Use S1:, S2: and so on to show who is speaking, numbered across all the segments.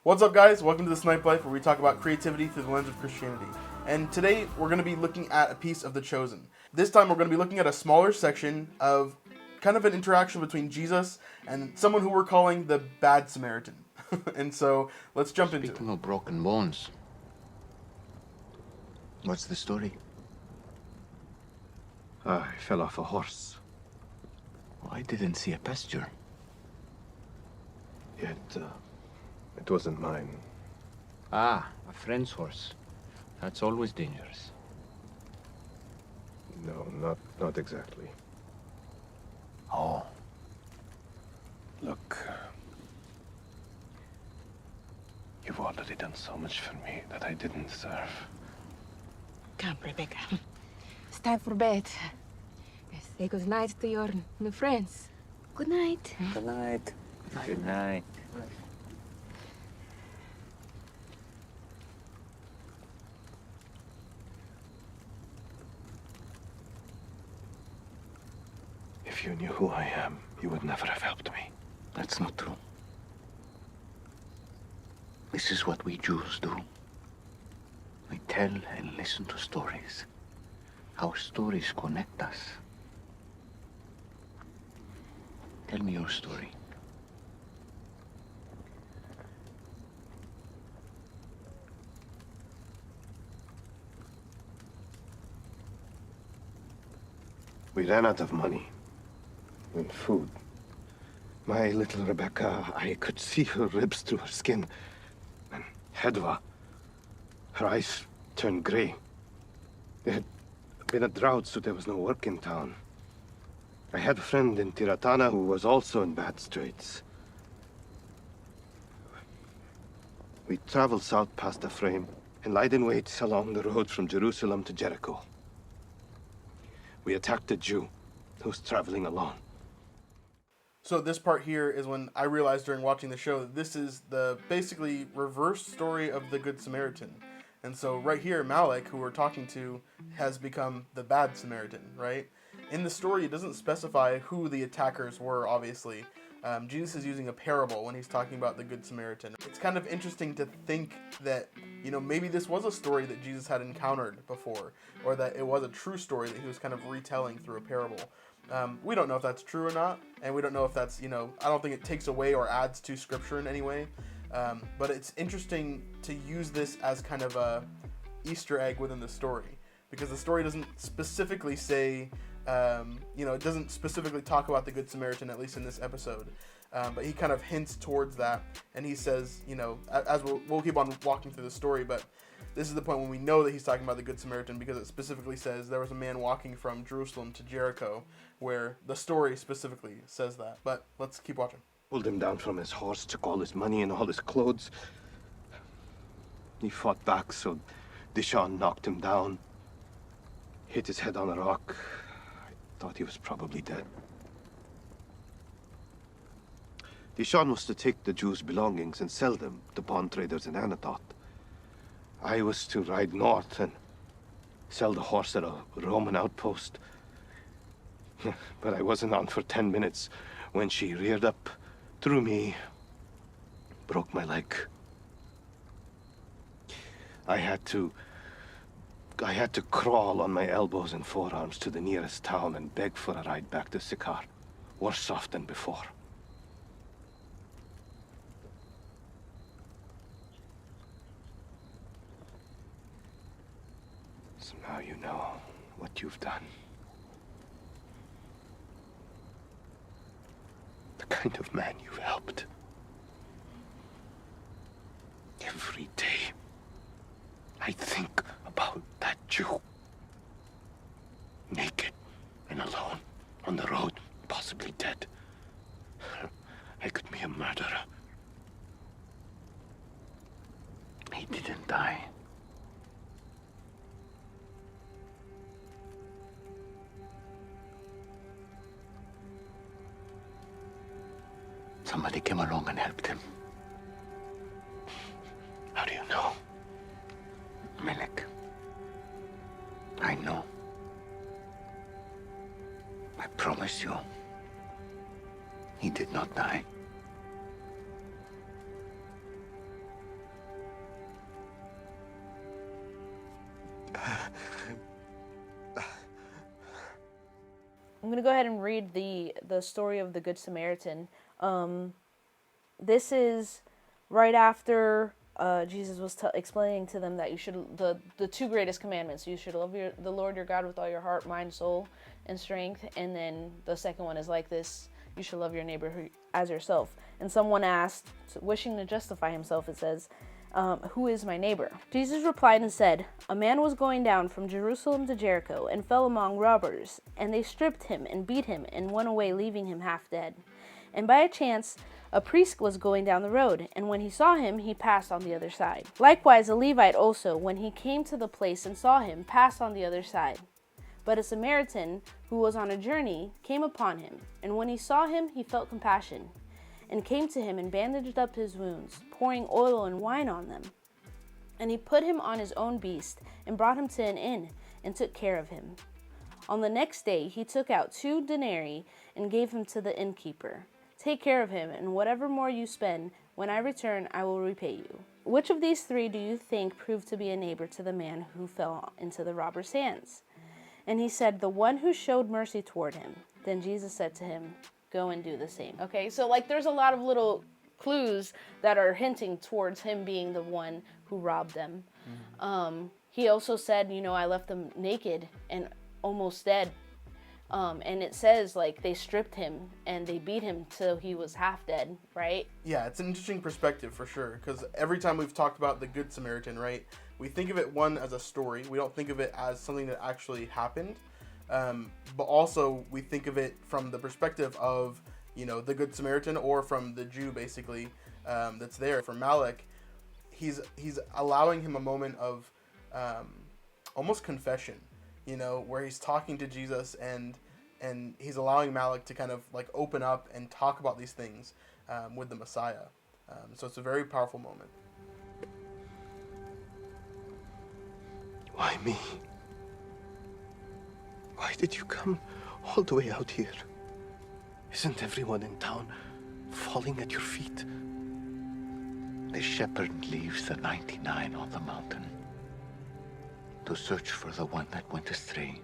S1: What's up, guys? Welcome to The Snipe Life, where we talk about creativity through the lens of Christianity. And today, we're going to be looking at a piece of The Chosen. This time, we're going to be looking at a smaller section of kind of an interaction between Jesus and someone who we're calling the Bad Samaritan. And so, let's jump into it.
S2: Speaking of broken bones, what's the story?
S3: I fell off a horse.
S2: Oh, I didn't see a pasture.
S3: It wasn't mine.
S2: Ah, a friend's horse. That's always dangerous.
S3: No, not exactly.
S2: Oh.
S3: Look, you've already done so much for me that I didn't deserve.
S4: Come, Rebecca. It's time for bed. Say good night to your new friends. Good night.
S2: Good night. Good night.
S3: If you knew who I am, you would never have helped me.
S2: That's not true. This is what we Jews do. We tell and listen to stories. Our stories connect us. Tell me your story.
S3: We ran out of money and food. My little Rebecca, I could see her ribs through her skin. And Hedva, her eyes turned gray. It had been a drought, so there was no work in town. I had a friend in Tiratana who was also in bad straits. We traveled south past Ephraim and lied in wait along the road from Jerusalem to Jericho. We attacked a Jew who was traveling alone.
S1: So this part here is when I realized during watching the show that this is the basically reverse story of the Good Samaritan. And so right here, Malik, who we're talking to, has become the Bad Samaritan, right? In the story, it doesn't specify who the attackers were, obviously. Jesus is using a parable when he's talking about the Good Samaritan. It's kind of interesting to think that, maybe this was a story that Jesus had encountered before, or that it was a true story that he was kind of retelling through a parable. We don't know if that's true or not, and we don't know if that's, I don't think it takes away or adds to Scripture in any way. But it's interesting to use this as kind of a Easter egg within the story, because the story doesn't specifically say, it doesn't specifically talk about the Good Samaritan, at least in this episode. But he kind of hints towards that, and he says, as we'll keep on walking through the story, but this is the point when we know that he's talking about the Good Samaritan, because it specifically says there was a man walking from Jerusalem to Jericho, where the story specifically says that. But let's keep watching.
S3: Pulled him down from his horse, took all his money and all his clothes. He fought back, so Dishon knocked him down, hit his head on a rock. I thought he was probably dead. Dishon was to take the Jews' belongings and sell them to pawn traders in Anatoth. I was to ride north and sell the horse at a Roman outpost. But I wasn't on for 10 minutes when she reared up, threw me, broke my leg. I had to crawl on my elbows and forearms to the nearest town and beg for a ride back to Sychar, worse off than before. So now you know what you've done. The kind of man you've helped. Every day, I think about that Jew. Naked and alone on the road, possibly dead. I could be a murderer.
S2: He didn't die. Somebody came along and helped him.
S3: How do you know?
S2: Malik. I know. I promise you, he did not die.
S5: going to go ahead and read the story of the Good Samaritan. This is right after Jesus was explaining to them that you should, the two greatest commandments, you should love the Lord your God with all your heart, mind, soul, and strength. And then the second one is like this, you should love your neighbor as yourself. And someone asked, wishing to justify himself, it says, who is my neighbor? Jesus replied and said, a man was going down from Jerusalem to Jericho and fell among robbers, and they stripped him and beat him and went away, leaving him half dead. And by a chance, a priest was going down the road, and when he saw him, he passed on the other side. Likewise, a Levite also, when he came to the place and saw him, passed on the other side. But a Samaritan, who was on a journey, came upon him, and when he saw him, he felt compassion, and came to him and bandaged up his wounds, pouring oil and wine on them. And he put him on his own beast, and brought him to an inn, and took care of him. On the next day, he took out 2 denarii, and gave him to the innkeeper. Take care of him, and whatever more you spend, when I return, I will repay you. Which of these 3 do you think proved to be a neighbor to the man who fell into the robber's hands? And he said, the one who showed mercy toward him. Then Jesus said to him, go and do the same. Okay, so like there's a lot of little clues that are hinting towards him being the one who robbed them. He also said, I left them naked and almost dead. And it says, like, they stripped him and they beat him till he was half dead, right?
S1: Yeah, it's an interesting perspective for sure, because every time we've talked about the Good Samaritan, right, we think of it, one, as a story. We don't think of it as something that actually happened. But also, we think of it from the perspective of, the Good Samaritan, or from the Jew, basically, that's there. For Malik, he's allowing him a moment of almost confession, where he's talking to Jesus and he's allowing Malik to kind of like open up and talk about these things with the Messiah. So it's a very powerful moment.
S3: Why me? Why did you come all the way out here? Isn't everyone in town falling at your feet?
S2: The shepherd leaves the 99 on the mountain to search for the one that went astray.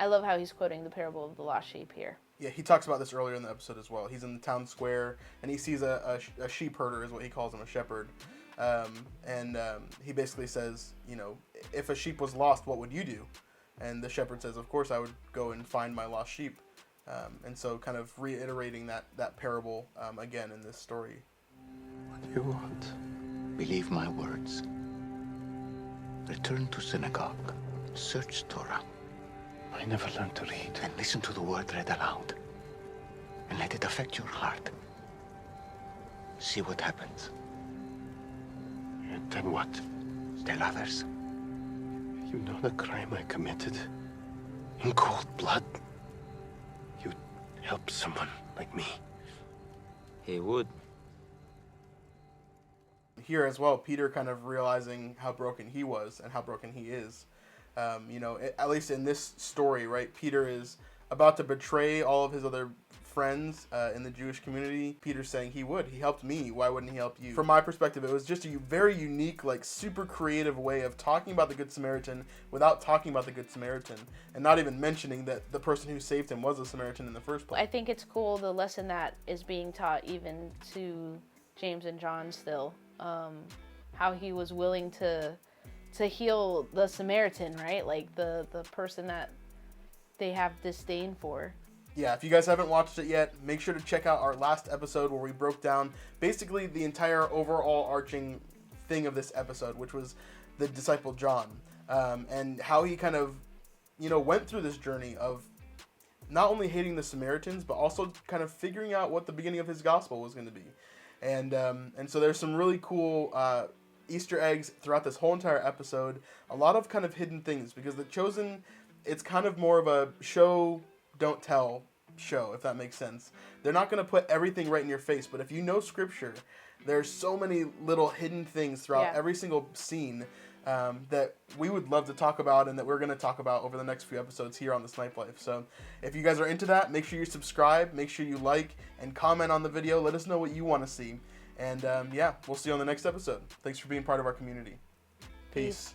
S5: I love how he's quoting the parable of the lost sheep here.
S1: Yeah, he talks about this earlier in the episode as well. He's in the town square, and he sees a sheep herder, is what he calls him, a shepherd. He basically says, if a sheep was lost, what would you do? And the shepherd says, of course I would go and find my lost sheep. And so kind of reiterating that parable again in this story.
S3: What do you want?
S2: Believe my words. Return to synagogue. Search Torah.
S3: I never learned to read.
S2: And listen to the word read aloud. And let it affect your heart. See what happens.
S3: And then what?
S2: Tell others.
S3: You know the crime I committed? In cold blood? You'd help someone like me?
S6: He would.
S1: Here as well, Peter kind of realizing how broken he was and how broken he is. At least in this story, right? Peter is about to betray all of his other friends in the Jewish community. Peter's saying he helped me. Why wouldn't he help you? From my perspective, it was just a very unique, like super creative way of talking about the Good Samaritan without talking about the Good Samaritan, and not even mentioning that the person who saved him was a Samaritan in the first place.
S5: I think it's cool, the lesson that is being taught even to James and John still, how he was willing to heal the Samaritan, right? Like the person that they have disdain for.
S1: Yeah, if you guys haven't watched it yet, make sure to check out our last episode where we broke down basically the entire overall arching thing of this episode, which was the disciple John, and how he kind of, went through this journey of not only hating the Samaritans, but also kind of figuring out what the beginning of his gospel was going to be. And so there's some really cool Easter eggs throughout this whole entire episode. A lot of kind of hidden things, because The Chosen, it's kind of more of a show, don't tell show, if that makes sense. They're not going to put everything right in your face, but if you know scripture, there's so many little hidden things throughout every single scene that we would love to talk about, and that we're going to talk about over the next few episodes here on the Snipe Life. So if you guys are into that, make sure you subscribe, make sure you like and comment on the video. Let us know what you want to see. And we'll see you on the next episode. Thanks for being part of our community. Peace.